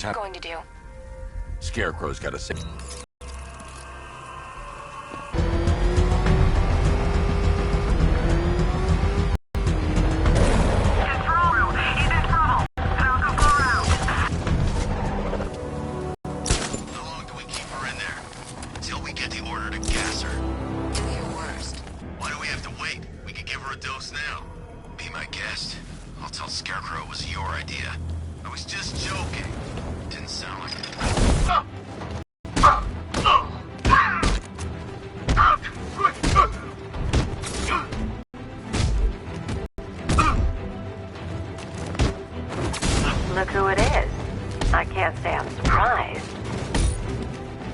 Going to do. Scarecrow's got to say. Scarecrow was your idea. I was just joking. Didn't sound like it. Look who it is. I can't say I'm surprised.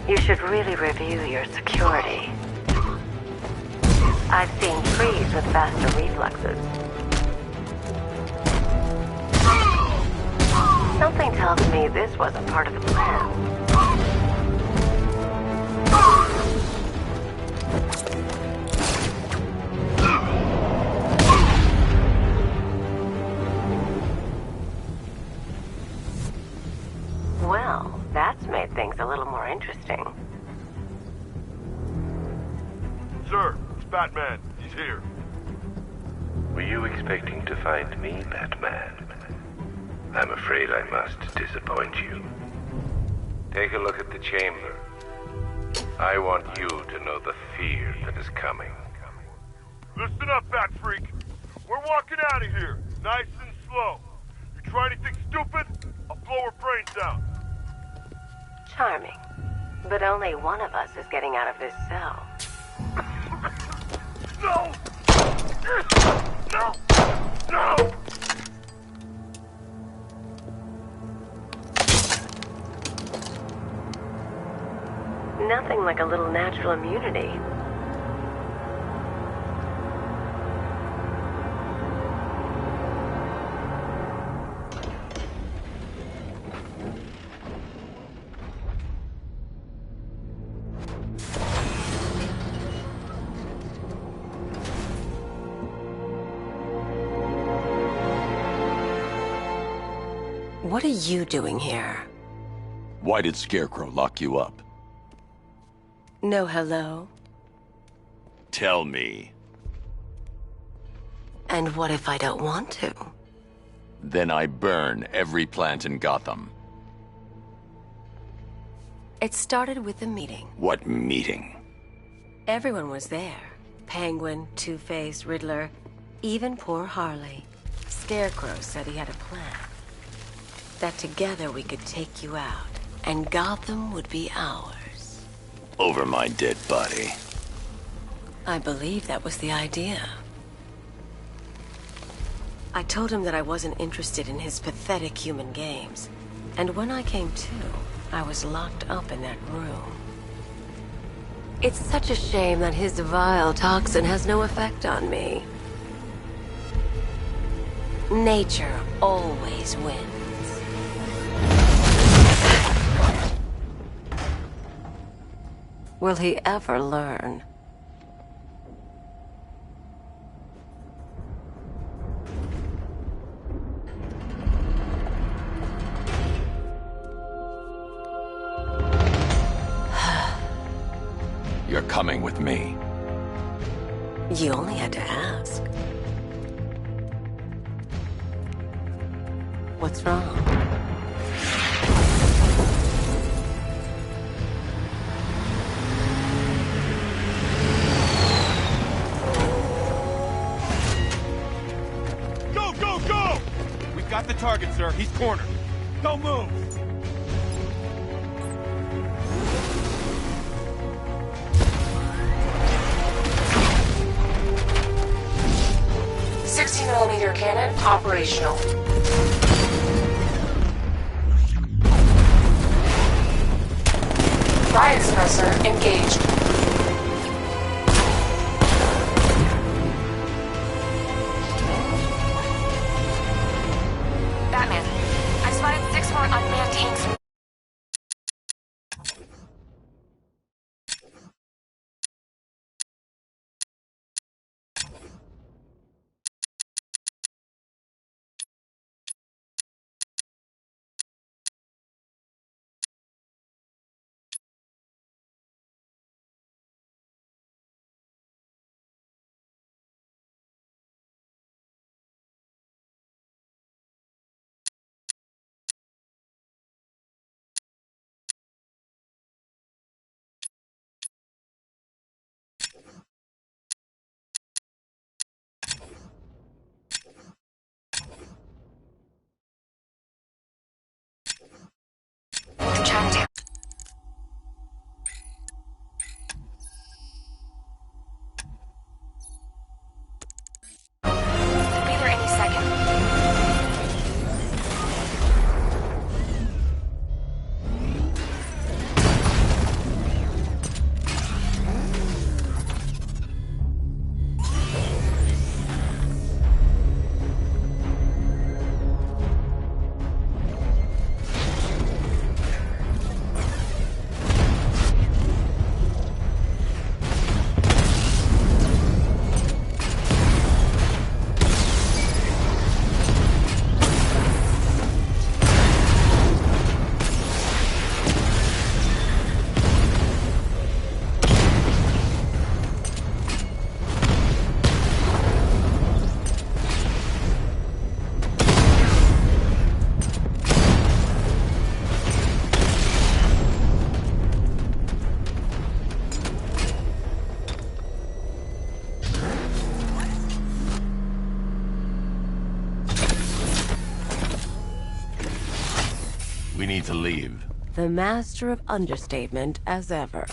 You should really review your security. I've seen trees with faster reflexes. Something tells me this wasn't part of the plan. Well, that's made things a little more interesting. Sir, it's Batman. He's here. Were you expecting to find me, Batman? I'm afraid I must disappoint you. Take a look at the chamber. I want you to know the fear that is coming. Listen up, Bat Freak. We're walking out of here, nice and slow. You try anything stupid, I'll blow her brains out. Charming. But only one of us is getting out of this cell. No! No! No! Nothing like a little natural immunity. What are you doing here? Why did Scarecrow lock you up? No hello? Tell me. And what if I don't want to? Then I burn every plant in Gotham. It started with a meeting. What meeting? Everyone was there. Penguin, Two-Face, Riddler, even poor Harley. Scarecrow said he had a plan. That together we could take you out, and Gotham would be ours. Over my dead body. I believe that was the idea. I told him that I wasn't interested in his pathetic human games. And when I came to, I was locked up in that room. It's such a shame that his vile toxin has no effect on me. Nature always wins. Will he ever learn? You're coming with me. You only had to ask. What's wrong? Go! We've got the target, sir. He's cornered. Don't move! .60mm cannon operational. Riot suppressor engaged. to leave. The master of understatement as ever.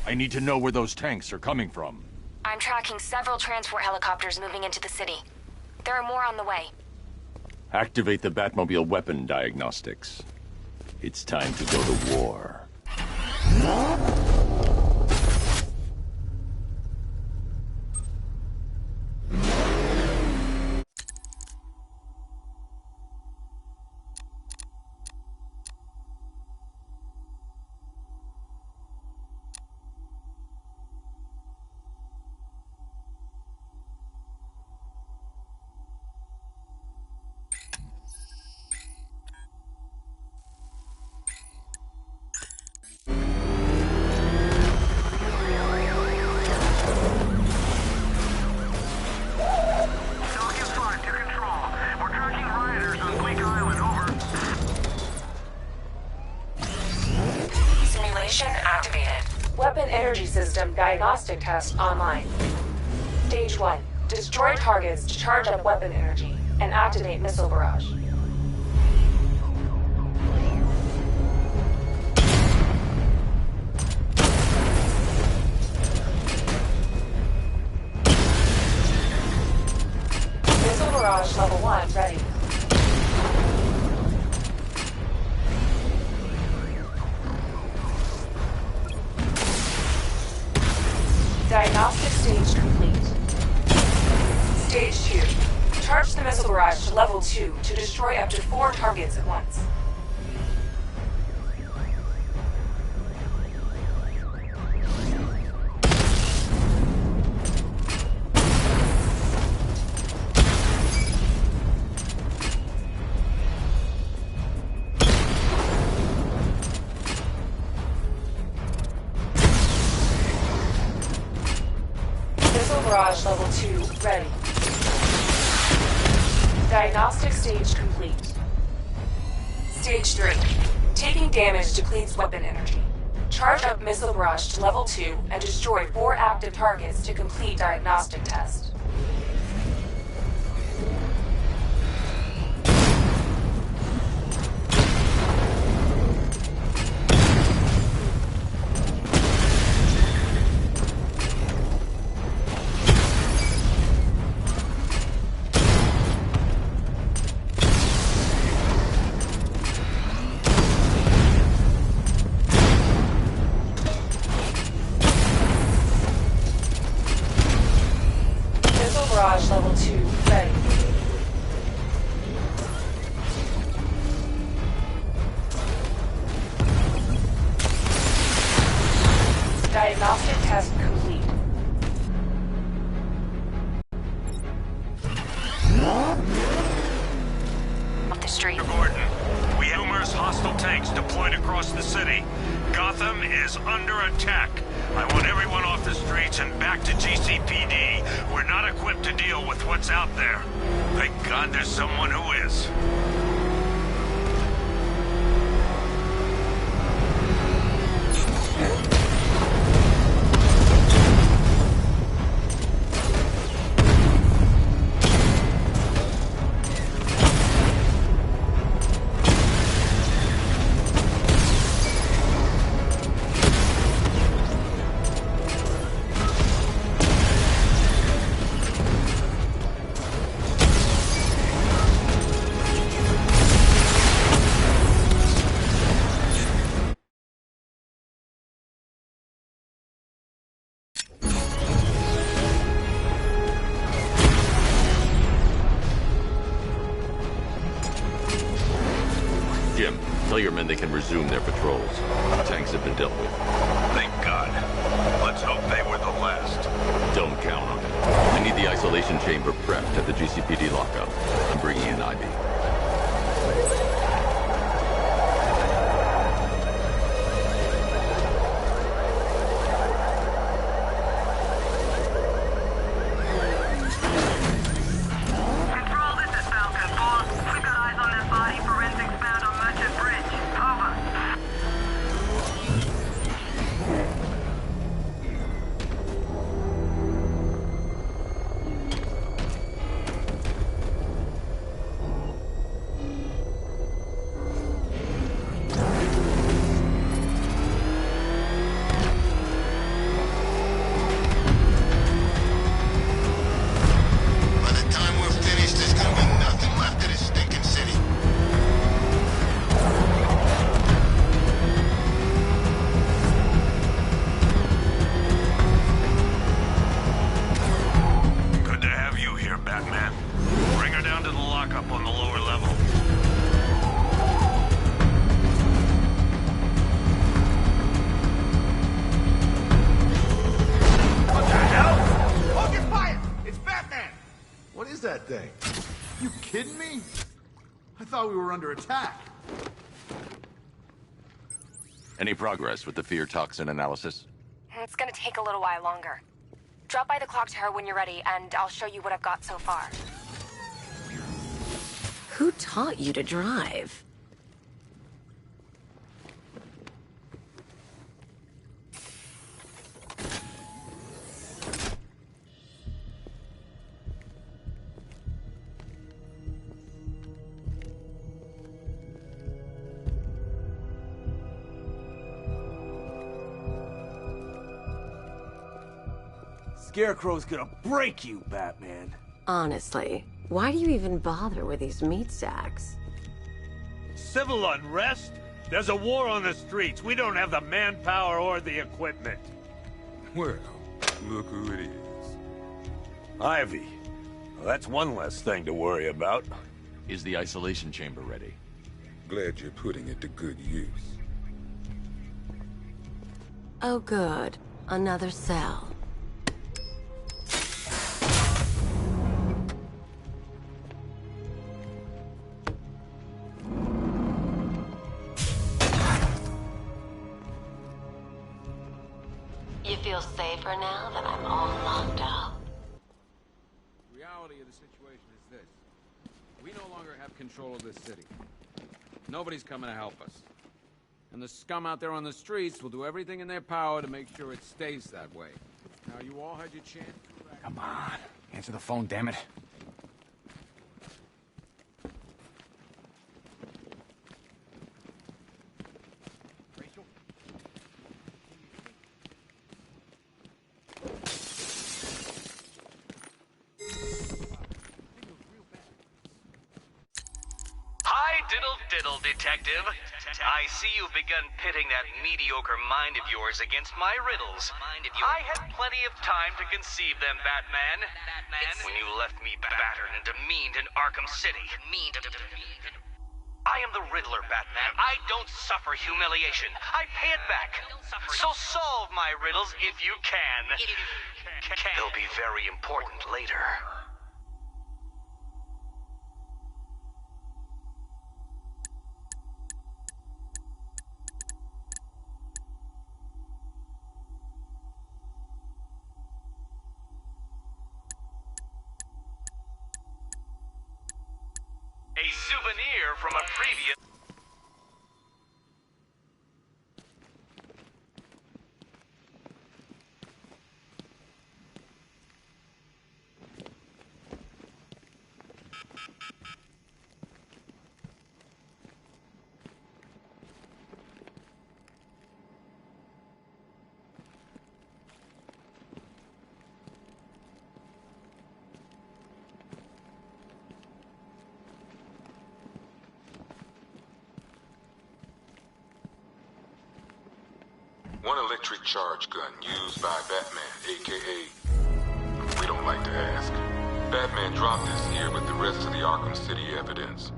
I need to know where those tanks are coming from. I'm tracking several transport helicopters moving into the city. There are more on the way. Activate the Batmobile weapon diagnostics. It's time to go to war. Weapon energy system diagnostic test online. Stage 1. Destroy targets to charge up weapon energy and activate missile barrage. Missile barrage level 1 ready. Diagnostic stage complete. Stage 2. Charge the missile barrage to level 2 to destroy up to 4 targets at once. Barrage level 2 ready. Diagnostic stage complete. Stage 3. Taking damage depletes weapon energy. Charge up missile barrage to level 2 and destroy 4 active targets to complete diagnostic test. Barrage level 2 ready. Diagnostic test complete. Off the street. Gordon, we have numerous hostile tanks deployed across the city. Gotham is under attack. I want everyone off the streets and back to GCPD. We're not equipped to deal with what's out there. Thank God there's someone who is. Jim, tell your men they can resume their patrols. The tanks have been dealt with. Thank God. Let's hope they were the last. Don't count on it. I need the isolation chamber prepped at the GCPD lockup. I'm bringing in Ivy. Batman. Bring her down to the lockup on the lower level. What the hell? Focus fire! It's Batman! What is that thing? You kidding me? I thought we were under attack. Any progress with the fear toxin analysis? It's gonna take a little while longer. Drop by the clock tower when you're ready, and I'll show you what I've got so far. Who taught you to drive? Scarecrow's gonna break you, Batman. Honestly, why do you even bother with these meat sacks? Civil unrest? There's a war on the streets. We don't have the manpower or the equipment. Well, look who it is. Ivy. Well, that's one less thing to worry about. Is the isolation chamber ready? Glad you're putting it to good use. Oh good, another cell. You feel safer now that I'm all locked up? The reality of the situation is this. We no longer have control of this city. Nobody's coming to help us. And the scum out there on the streets will do everything in their power to make sure it stays that way. Now, you all had your chance. Come on. Answer the phone, damn it. Diddle, detective. I see you've begun pitting that mediocre mind of yours against my riddles. I had plenty of time to conceive them, Batman. When you left me battered and demeaned in Arkham City. I am the Riddler, Batman. I don't suffer humiliation. I pay it back. So solve my riddles if you can. They'll be very important later. A souvenir from a previous... One electric charge gun used by Batman, a.k.a. We don't like to ask. Batman dropped this here with the rest of the Arkham City evidence.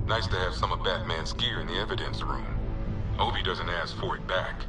Nice to have some of Batman's gear in the evidence room. Hope he doesn't ask for it back.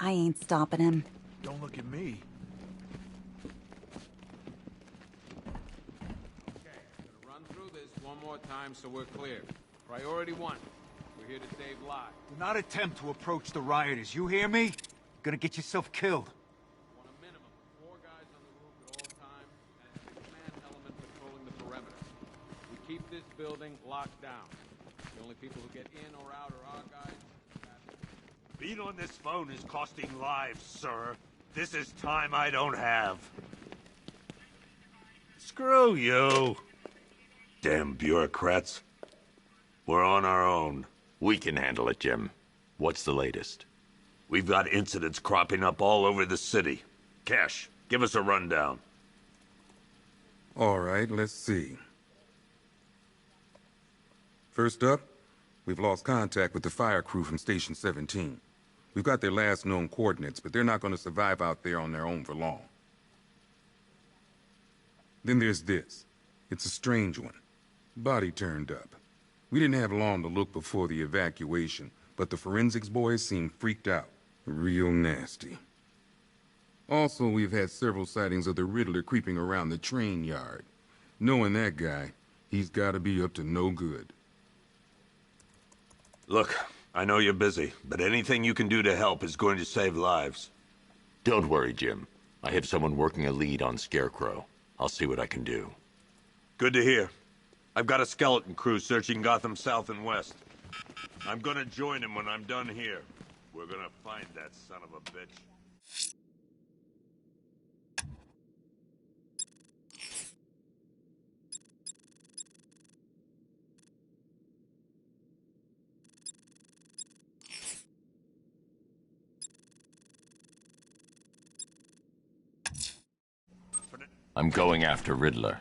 I ain't stopping him. Don't look at me. Okay, I'm gonna run through this one more time so we're clear. Priority 1. We're here to save lives. Do not attempt to approach the rioters, you hear me? You're gonna get yourself killed. Want a minimum of 4 guys on the roof at all times and a 6-man element patrolling the perimeter. keep this building locked down. The only people who get in or out are our guys. Being on this phone is costing lives, sir. This is time I don't have. Screw you. Damn bureaucrats. We're on our own. We can handle it, Jim. What's the latest? We've got incidents cropping up all over the city. Cash, give us a rundown. All right, let's see. First up, we've lost contact with the fire crew from Station 17. We've got their last known coordinates, but they're not going to survive out there on their own for long. Then there's this. It's a strange one. Body turned up. We didn't have long to look before the evacuation, but the forensics boys seemed freaked out. Real nasty. Also, we've had several sightings of the Riddler creeping around the train yard. Knowing that guy, he's got to be up to no good. Look, I know you're busy, but anything you can do to help is going to save lives. Don't worry, Jim. I have someone working a lead on Scarecrow. I'll see what I can do. Good to hear. I've got a skeleton crew searching Gotham South and West. I'm gonna join him when I'm done here. We're gonna find that son of a bitch. I'm going after Riddler.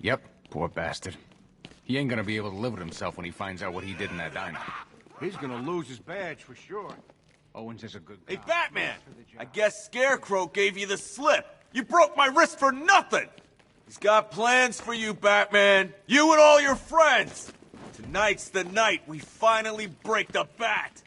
Yep, poor bastard. He ain't gonna be able to live with himself when he finds out what he did in that diner. He's gonna lose his badge for sure. Owens is a good guy. Hey, cop. Batman! I guess Scarecrow gave you the slip. You broke my wrist for nothing! He's got plans for you, Batman. You and all your friends. Tonight's the night we finally break the Bat.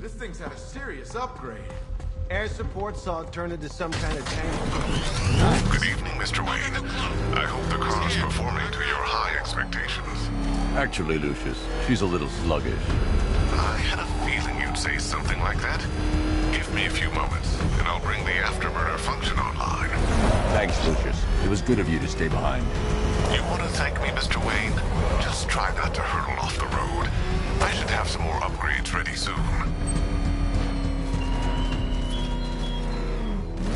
This thing's had a serious upgrade. Air support saw it turn into some kind of tank. Good evening, Mr. Wayne. I hope the car's performing to your high expectations. Actually, Lucius, she's a little sluggish. I had a feeling you'd say something like that. Give me a few moments, and I'll bring the afterburner function online. Thanks, Lucius. It was good of you to stay behind. You want to thank me, Mr. Wayne? Just try results ready soon.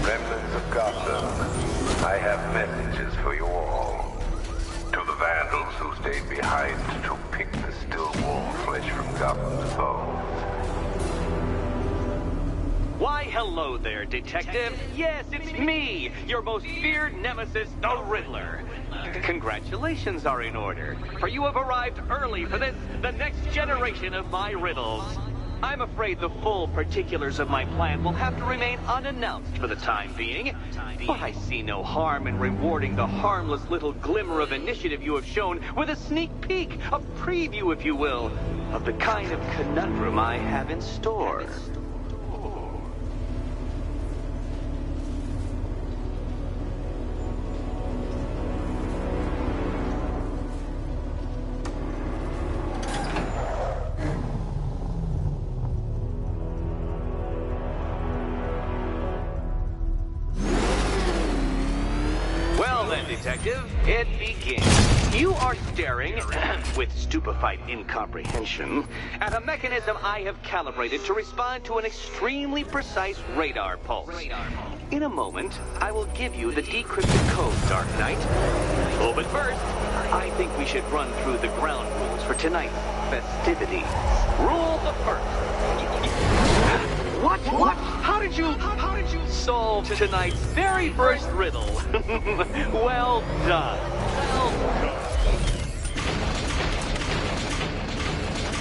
Remnants of Gotham, I have messages for you all. To the vandals who stayed behind to pick the still warm flesh from Gotham's bones. Why, hello there, Detective. Yes, it's me, your most feared nemesis, the Riddler. Congratulations are in order, for you have arrived early for this, the next generation of my riddles. I'm afraid the full particulars of my plan will have to remain unannounced for the time being, but I see no harm in rewarding the harmless little glimmer of initiative you have shown with a sneak peek, a preview, if you will, of the kind of conundrum I have in store. Detective, it begins. You are staring, with stupefied incomprehension, at a mechanism I have calibrated to respond to an extremely precise radar pulse. In a moment, I will give you the decrypted code, Dark Knight. Oh, but first, I think we should run through the ground rules for tonight's festivities. Rule the first. What? How did you solve tonight's very first riddle? Well done.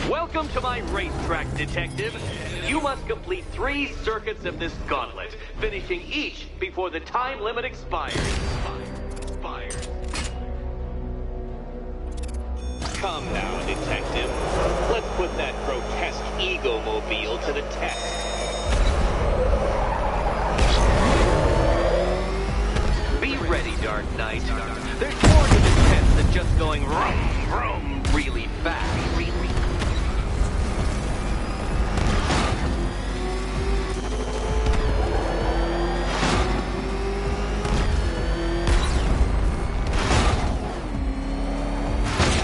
Welcome to my racetrack, Detective. You must complete 3 circuits of this gauntlet, finishing each before the time limit expires. Come now, Detective. Let's put that grotesque ego-mobile to the test. Be ready, Dark Knight. There's more to this test than just going vroom, vroom really fast.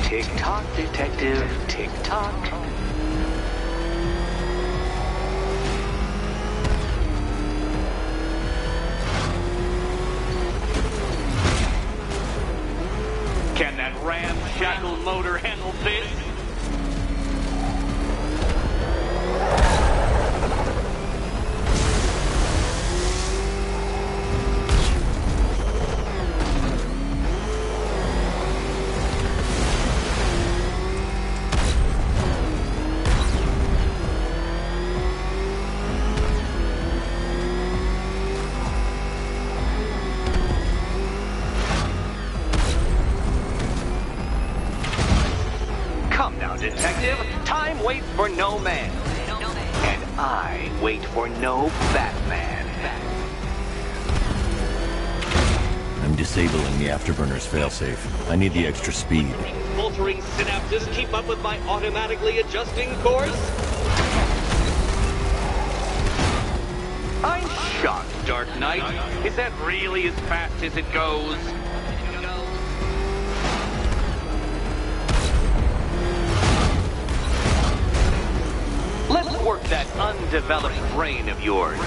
Tick-tock, Detective, tick-tock. Can that ramshackle motor handle this? Detective, time waits for no man. And I wait for no Batman. I'm disabling the Afterburner's failsafe. I need the extra speed. Altering synapses keep up with my automatically adjusting course? I'm shocked, Dark Knight. Is that really as fast as it goes? Let's work that undeveloped brain of yours.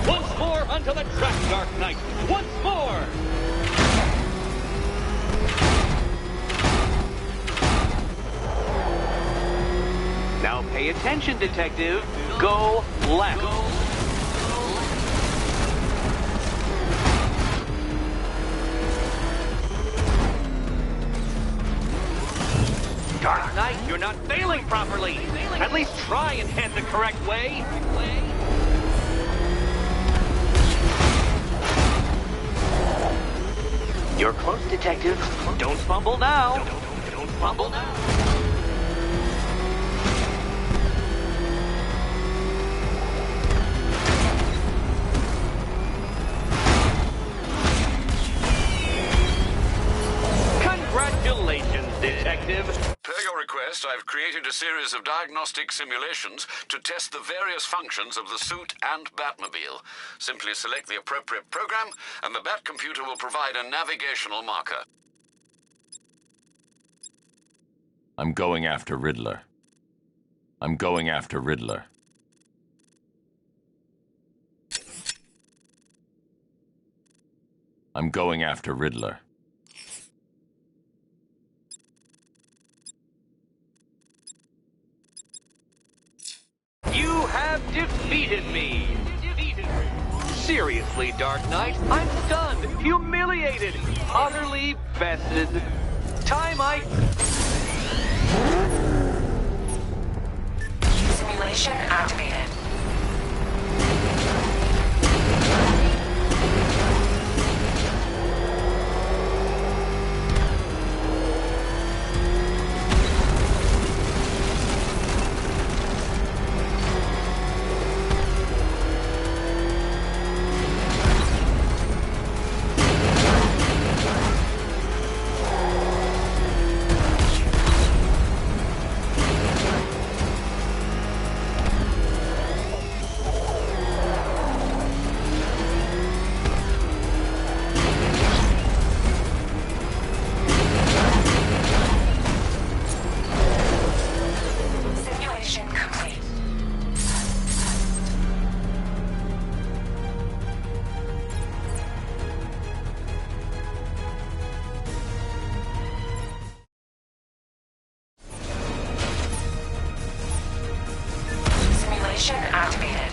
Once more onto the track, Dark Knight. Once more! Now pay attention, Detective. Go left. Dark Knight, you're not failing properly. At least try and head the correct way. You're close, Detective. Don't fumble now. Don't fumble now. request, I've created a series of diagnostic simulations to test the various functions of the suit and Batmobile. Simply select the appropriate program, and the Bat computer will provide a navigational marker. I'm going after Riddler. I'm going after Riddler. I'm going after Riddler. You have defeated me! Seriously, Dark Knight, I'm stunned, humiliated, utterly bested. Time I... Simulation activated. Activated.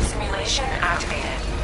Simulation activated.